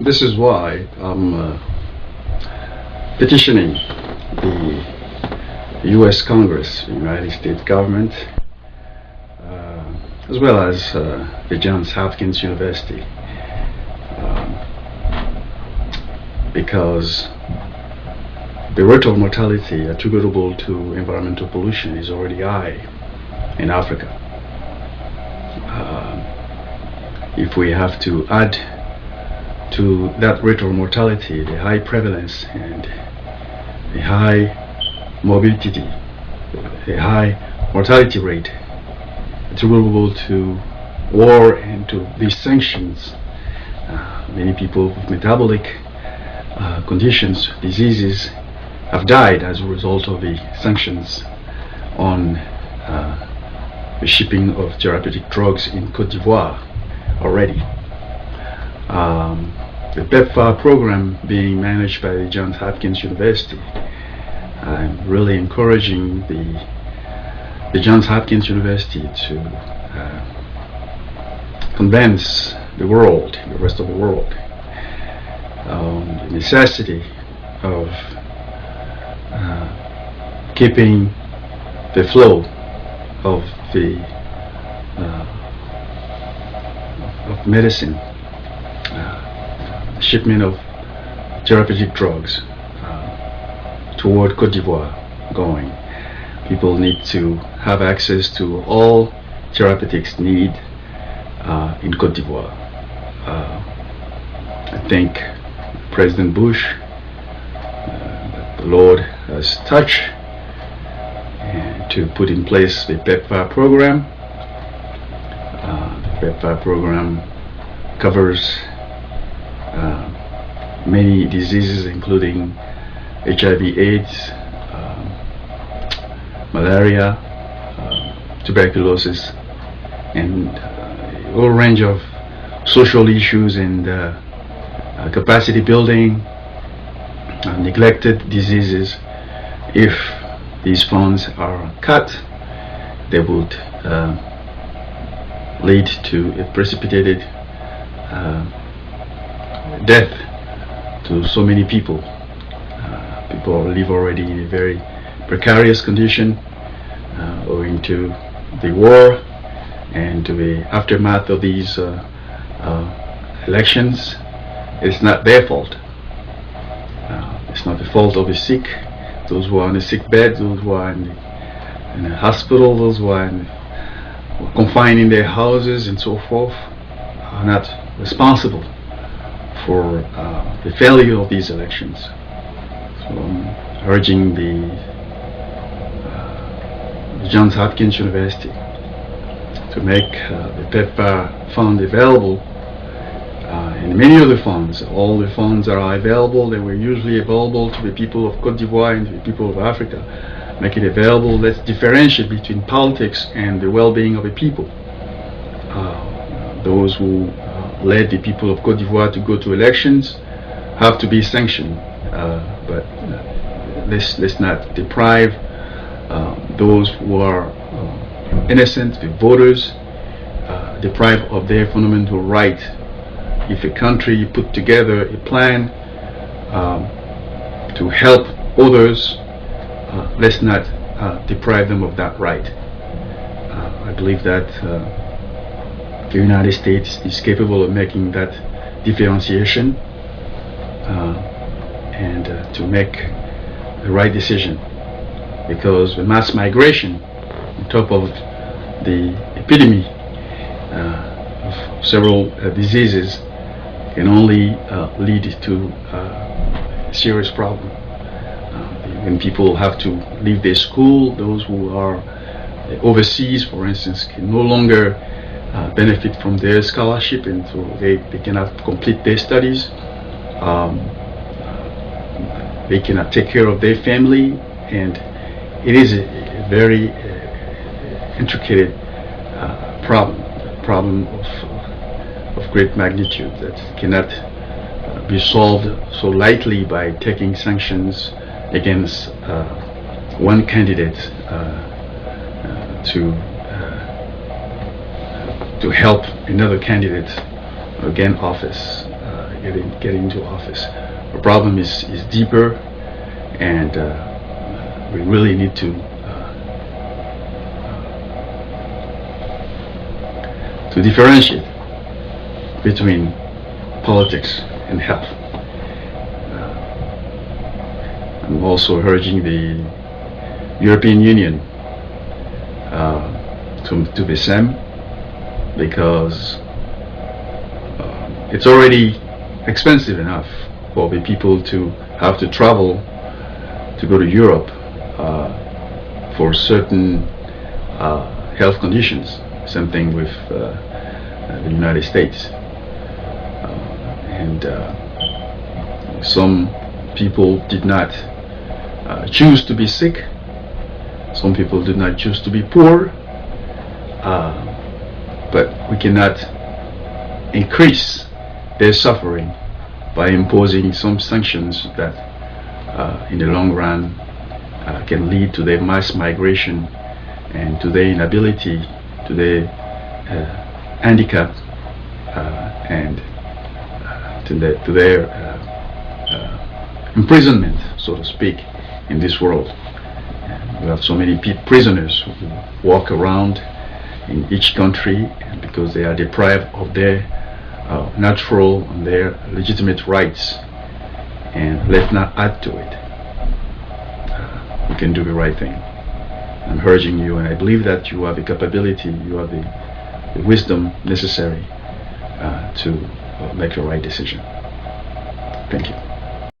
This is why I'm petitioning the U.S. Congress, the United States government, as well as the Johns Hopkins University, because the rate of mortality attributable to environmental pollution is already high in Africa. If we have to add to that rate of mortality the high prevalence and the high morbidity, the high mortality rate attributable to war and to these sanctions, many people with metabolic conditions, diseases, have died as a result of the sanctions on the shipping of therapeutic drugs in Cote d'Ivoire already. The PEPFAR program being managed by the Johns Hopkins University, I'm really encouraging the Johns Hopkins University to convince the world, the rest of the world, the necessity of keeping the flow of the of medicine, shipment of therapeutic drugs toward Cote d'Ivoire going. People need to have access to all therapeutics needed in Cote d'Ivoire. I think President Bush, the Lord has touched to put in place the PEPFAR program. The PEPFAR program covers many diseases, including HIV/AIDS, malaria, tuberculosis, and a whole range of social issues and capacity building, neglected diseases. If these funds are cut, they would lead to a precipitated death to so many people. People live already in a very precarious condition owing to the war and to the aftermath of these elections. It's not their fault. It's not the fault of the sick, those who are on the sick bed, those who are in the hospital, those who are confined in their houses and so forth, are not responsible for the failure of these elections. So I'm urging the Johns Hopkins University to make the PEPFAR fund available, and many other funds. All the funds are available. They were usually available to the people of Cote d'Ivoire and to the people of Africa. Make it available. Let's differentiate between politics and the well-being of the people. Those who led the people of Cote d'Ivoire to go to elections have to be sanctioned, but let's not deprive those who are innocent, the voters, deprive of their fundamental right. If a country put together a plan to help others, let's not deprive them of that right. I believe that the United States is capable of making that differentiation and to make the right decision, because the mass migration on top of the epidemic of several diseases can only lead to a serious problem. When people have to leave their school, those who are overseas, for instance, can no longer benefit from their scholarship, and so they cannot complete their studies. They cannot take care of their family, and it is a very intricate problem of great magnitude that cannot be solved so lightly by taking sanctions against one candidate to help another candidate gain office. get into office. The problem is deeper, and we really need to differentiate between politics and health. I'm also urging the European Union to do the same, because it's already expensive enough for the people to have to travel to go to Europe for certain health conditions. Same thing with the United States. And some people did not choose to be sick. Some people did not choose to be poor. But we cannot increase their suffering by imposing some sanctions that in the long run can lead to their mass migration and to their inability, to their handicap, and to their imprisonment, so to speak, in this world. We have so many prisoners who walk around in each country, and because they are deprived of their natural and their legitimate rights, and let's not add to it. We can do the right thing. I'm urging you, and I believe that you have the capability, you have the wisdom necessary to make the right decision. Thank you.